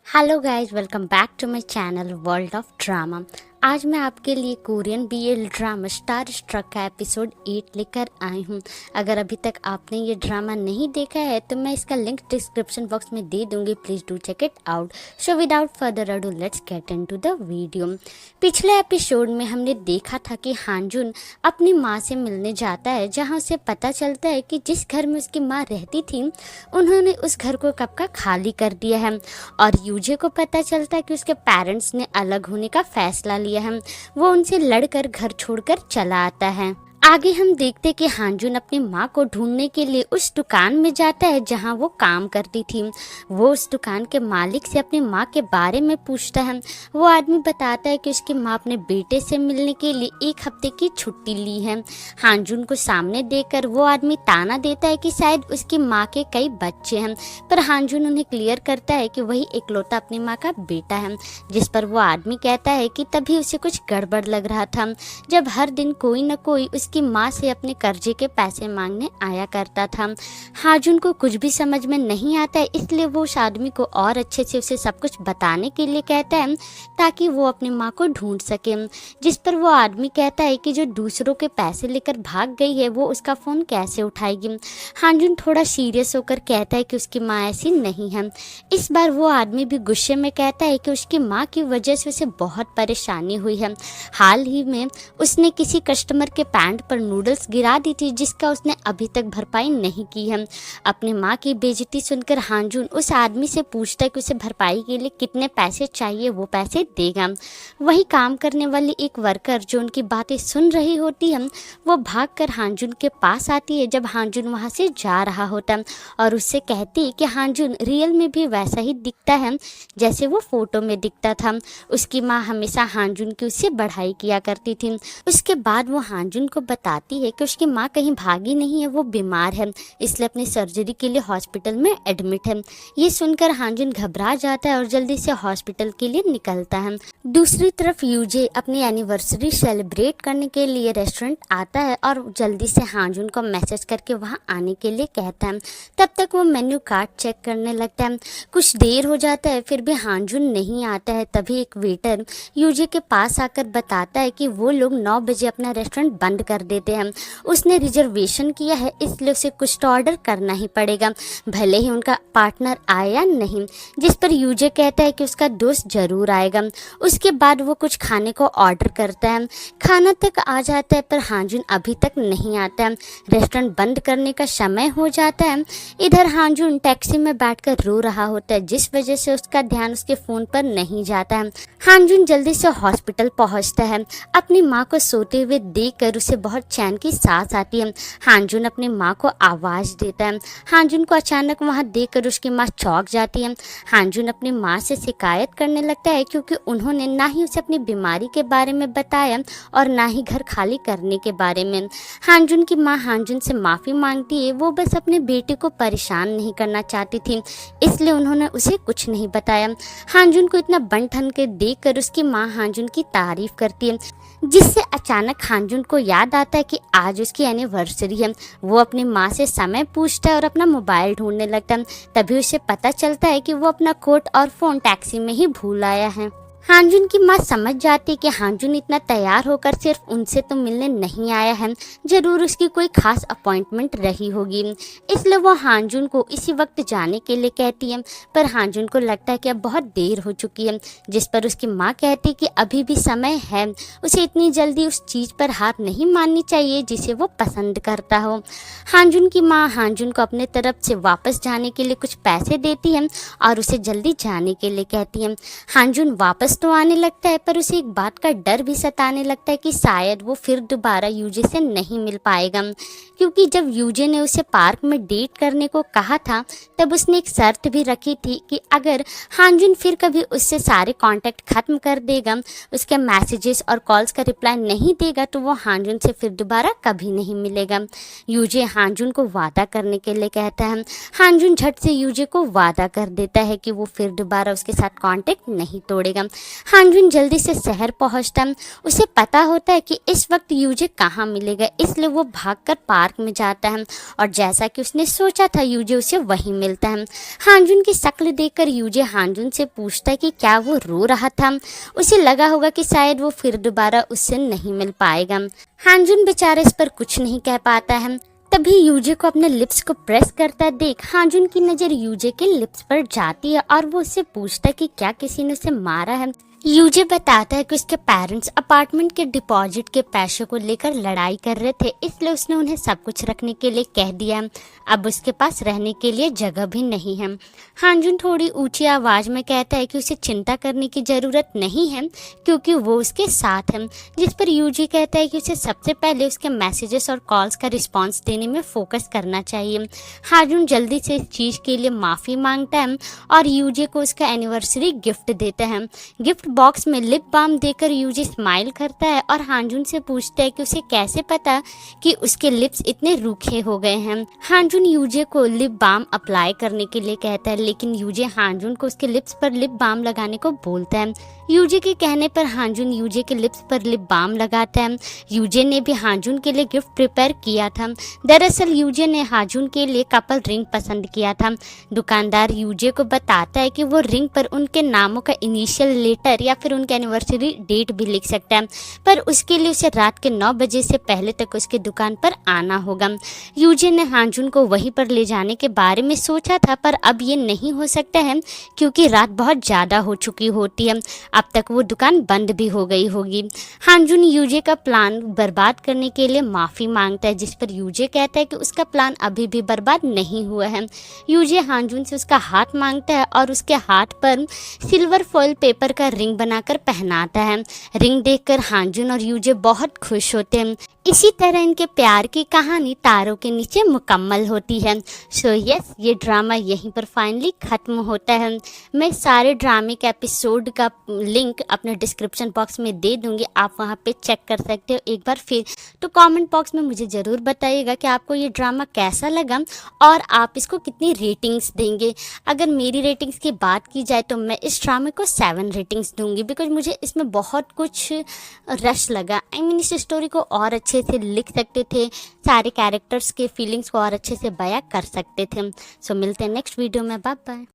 Hello guys, welcome back to my channel world of drama. आज मैं आपके लिए Korean BL drama star struck का एपिसोड 8 लेकर आई हूँ। अगर अभी तक आपने ये ड्रामा नहीं देखा है तो मैं इसका लिंक डिस्क्रिप्शन बॉक्स में दे दूंगी, please do check it out. So without further ado let's get into the video. पिछले एपिसोड में हमने देखा था कि हांजुन अपनी माँ से मिलने जाता है, जहाँ उसे पता चलता है कि जिस घर में उसकी माँ रहती थी उन्होंने उस घर को कब का खाली कर दिया है। और यूजे को पता चलता है कि उसके पेरेंट्स ने अलग होने का फैसला लिया है। वो उनसे लड़कर घर छोड़कर चला आता है। आगे हम देखते कि हांजुन अपनी माँ को ढूंढने के लिए उस दुकान में जाता है जहाँ वो काम करती थी। वो उस दुकान के मालिक से अपनी माँ के बारे में पूछता है। वो आदमी बताता है कि उसकी माँ अपने बेटे से मिलने के लिए 1 हफ्ते की छुट्टी ली है। हांजुन को सामने देखकर वो आदमी ताना देता है कि शायद उसकी माँ के कई बच्चे हैं, पर हांजुन उन्हें क्लियर करता है कि वही इकलौता अपनी माँ का बेटा है। जिस पर वो आदमी कहता है कि तभी उसे कुछ गड़बड़ लग रहा था, जब हर दिन कोई न कोई उसकी माँ से अपने कर्जे के पैसे मांगने आया करता था। हांजुन को कुछ भी समझ में नहीं आता है, इसलिए वो उस आदमी को और अच्छे से उसे सब कुछ बताने के लिए कहता है ताकि वो अपनी माँ को ढूंढ सके। जिस पर वो आदमी कहता है कि जो दूसरों के पैसे लेकर भाग गई है वो उसका फ़ोन कैसे उठाएगी। हांजुन थोड़ा सीरियस होकर कहता है कि उसकी माँ ऐसी नहीं है। इस बार वो आदमी भी गुस्से में कहता है कि उसकी माँ की वजह से उसे बहुत परेशानी हुई है। हाल ही में उसने किसी कस्टमर के पैंट पर नूडल्स गिरा दी थी, जिसका उसने अभी तक भरपाई नहीं की है। अपनी माँ की बेइज्जती सुनकर हांजुन उस आदमी से पूछता है कि उसे भरपाई के लिए कितने पैसे चाहिए, वो पैसे देगा। वही काम करने वाली एक वर्कर जो उनकी बातें सुन रही होती है, वो भागकर हांजुन के पास आती है जब हांजुन वहाँ से जा रहा होता, और उससे कहती है कि हांजुन रियल में भी वैसा ही दिखता है जैसे वो फोटो में दिखता था। उसकी माँ हमेशा हांजुन की उससे बढ़ाई किया करती थी। उसके बाद वो हांजुन को बताती है कि उसकी माँ कहीं भागी नहीं है, वो बीमार है, इसलिए अपनी सर्जरी के लिए हॉस्पिटल में एडमिट है। ये सुनकर हांजुन घबरा जाता है और जल्दी से हॉस्पिटल के लिए निकलता है। दूसरी तरफ यूजे अपनी एनिवर्सरी सेलिब्रेट करने के लिए रेस्टोरेंट आता है और जल्दी से हांजुन को मैसेज करके वहाँ आने के लिए कहता है। तब तक वो मेन्यू कार्ड चेक करने लगता है। कुछ देर हो जाता है, फिर भी हांजुन नहीं आता है। तभी एक वेटर यूजे के पास आकर बताता है कि वो लोग 9 बजे अपना रेस्टोरेंट बंद कर देते हैं। उसने रिजर्वेशन किया है, इसलिए उसे कुछ तो ऑर्डर करना ही पड़ेगा, भले ही उनका पार्टनर आए या नहीं। जिस पर यूजे कहता है कि उसका दोस्त जरूर आएगा। उसके बाद वो कुछ खाने को ऑर्डर करता है। खाना तक आ जाता है, पर हांजुन अभी तक नहीं आता है। रेस्टोरेंट बंद करने का समय हो जाता है। इधर हांजुन टैक्सी में बैठकर रो रहा होता है, जिस वजह से उसका ध्यान उसके फ़ोन पर नहीं जाता है। हांजुन जल्दी से हॉस्पिटल पहुंचता है। अपनी माँ को सोते हुए देखकर उसे बहुत चैन की सांस आती है। हांजुन अपनी माँ को आवाज़ देता है। हांजुन को अचानक वहाँ देखकर उसकी माँ चौंक जाती है। हांजुन अपनी माँ से शिकायत करने लगता है क्योंकि उन्होंने ना ही उसे अपनी बीमारी के बारे में बताया और ना ही घर खाली करने के बारे में। हांजुन की माँ हांजुन से माफ़ी मांगती है। वो बस अपने बेटे को परेशान नहीं करना चाहती थी, इसलिए उन्होंने उसे कुछ नहीं बताया। हांजुन को इतना बन ठन के देखकर उसकी माँ हांजुन की तारीफ करती है, जिससे अचानक हांजुन को याद आता है कि आज उसकी एनिवर्सरी है। वो अपनी माँ से समय पूछता है और अपना मोबाइल ढूंढने लगता है। तभी उसे पता चलता है कि वो अपना कोट और फ़ोन टैक्सी में ही भूल आया है। हांजुन की माँ समझ जाती है कि हांजुन इतना तैयार होकर सिर्फ उनसे तो मिलने नहीं आया है, जरूर उसकी कोई खास अपॉइंटमेंट रही होगी। इसलिए वो हांजुन को इसी वक्त जाने के लिए कहती है, पर हांजुन को लगता है कि अब बहुत देर हो चुकी है। जिस पर उसकी माँ कहती है कि अभी भी समय है, उसे इतनी जल्दी उस चीज़ पर हार नहीं माननी चाहिए जिसे वो पसंद करता हो। हांजुन की माँ हांजुन को अपने तरफ से वापस जाने के लिए कुछ पैसे देती है और उसे जल्दी जाने के लिए कहती है। हांजुन वापस तो आने लगता है, पर उसे एक बात का डर भी सताने लगता है कि शायद वो फिर दोबारा यूजे से नहीं मिल पाएगा, क्योंकि जब यूजे ने उसे पार्क में डेट करने को कहा था तब उसने एक शर्त भी रखी थी कि अगर हांजुन फिर कभी उससे सारे कांटेक्ट खत्म कर देगा, उसके मैसेजेस और कॉल्स का रिप्लाई नहीं देगा, तो वो हांजुन से फिर दोबारा कभी नहीं मिलेगा। यूजे हांजुन को वादा करने के लिए कहता है। हांजुन झट से यूजे को वादा कर देता है कि वो फिर दोबारा उसके साथ कांटेक्ट नहीं तोड़ेगा। हांजुन जल्दी से शहर पहुंचता है। उसे पता होता है कि इस वक्त यूजे कहाँ मिलेगा, इसलिए वो भागकर पार्क में जाता है और जैसा कि उसने सोचा था यूजे उसे वहीं मिलता है। हांजुन की शक्ल देखकर यूजे हांजुन से पूछता है कि क्या वो रो रहा था। उसे लगा होगा कि शायद वो फिर दोबारा उससे नहीं मिल पाएगा। हांजुन बेचारा इस पर कुछ नहीं कह पाता है। तभी यूजे को अपने लिप्स को प्रेस करता देख हांजुन की नज़र यूजे के लिप्स पर जाती है और वो उससे पूछता है कि क्या किसी ने उसे मारा है। यूजे बताता है कि उसके पेरेंट्स अपार्टमेंट के डिपॉजिट के पैसों को लेकर लड़ाई कर रहे थे, इसलिए उसने उन्हें सब कुछ रखने के लिए कह दिया। अब उसके पास रहने के लिए जगह भी नहीं है। हांजुन थोड़ी ऊंची आवाज़ में कहता है कि उसे चिंता करने की ज़रूरत नहीं है क्योंकि वो उसके साथ है, जिस पर यूजे कहता है कि उसे सबसे पहले उसके मैसेजेस और कॉल्स का रिस्पॉन्स देने में फोकस करना चाहिए। हांजुन जल्दी से इस चीज़ के लिए माफ़ी मांगता है और यूजे को उसका एनिवर्सरी गिफ्ट देता है। गिफ्ट बॉक्स में लिप बाम देकर यूजे स्माइल करता है और हांजुन से पूछता है कि उसे कैसे पता कि उसके लिप्स इतने रूखे हो गए हैं। हांजुन यूजे को लिप बाम अप्लाई करने के लिए कहता है, लेकिन यूजे हांजुन को उसके लिप्स पर लिप बाम लगाने को बोलता है। यूजे के कहने पर हांजुन यूजे के लिप्स पर लिप बाम लगाता है। यूजे ने भी हांजुन के लिए गिफ्ट प्रिपेयर किया था। दरअसल यूजे ने हांजुन के लिए कपल रिंग पसंद किया था। दुकानदार यूजे को बताता है कि वो रिंग पर उनके नामों का इनिशियल लेटर या फिर उनके एनिवर्सरी डेट भी लिख सकता है, पर उसके लिए उसे रात के 9 बजे से पहले तक उसकी दुकान पर आना होगा। यूजे ने हांजुन को वहीं पर ले जाने के बारे में सोचा था, पर अब ये नहीं हो सकता है क्योंकि रात बहुत ज़्यादा हो चुकी होती है। अब तक वो दुकान बंद भी हो गई होगी। हांजुन यूजे का प्लान बर्बाद करने के लिए माफ़ी मांगता है, जिस पर यूजे कहता है कि उसका प्लान अभी भी बर्बाद नहीं हुआ है। यूजे हांजुन से उसका हाथ मांगता है और उसके हाथ पर सिल्वर फॉइल पेपर का रिंग बनाकर पहनाता है। रिंग देखकर हांजुन और यूजे बहुत खुश होते हैं। इसी तरह इनके प्यार की कहानी तारों के नीचे मुकम्मल होती है। सो यस, ये ड्रामा यहीं पर फाइनली ख़त्म होता है। मैं सारे ड्रामे के एपिसोड का लिंक अपने डिस्क्रिप्शन बॉक्स में दे दूंगी, आप वहां पे चेक कर सकते हो एक बार फिर। तो कमेंट बॉक्स में मुझे ज़रूर बताइएगा कि आपको ये ड्रामा कैसा लगा और आप इसको कितनी रेटिंग्स देंगे। अगर मेरी रेटिंग्स की बात की जाए तो मैं इस ड्रामे को 7 रेटिंग्स दूंगी, बिकॉज मुझे इसमें बहुत कुछ रश लगा। आई मीन इस स्टोरी को और अच्छे से लिख सकते थे, सारे कैरेक्टर्स के फीलिंग्स को और अच्छे से बयां कर सकते थे। सो मिलते हैं नेक्स्ट वीडियो में, बाय बाय।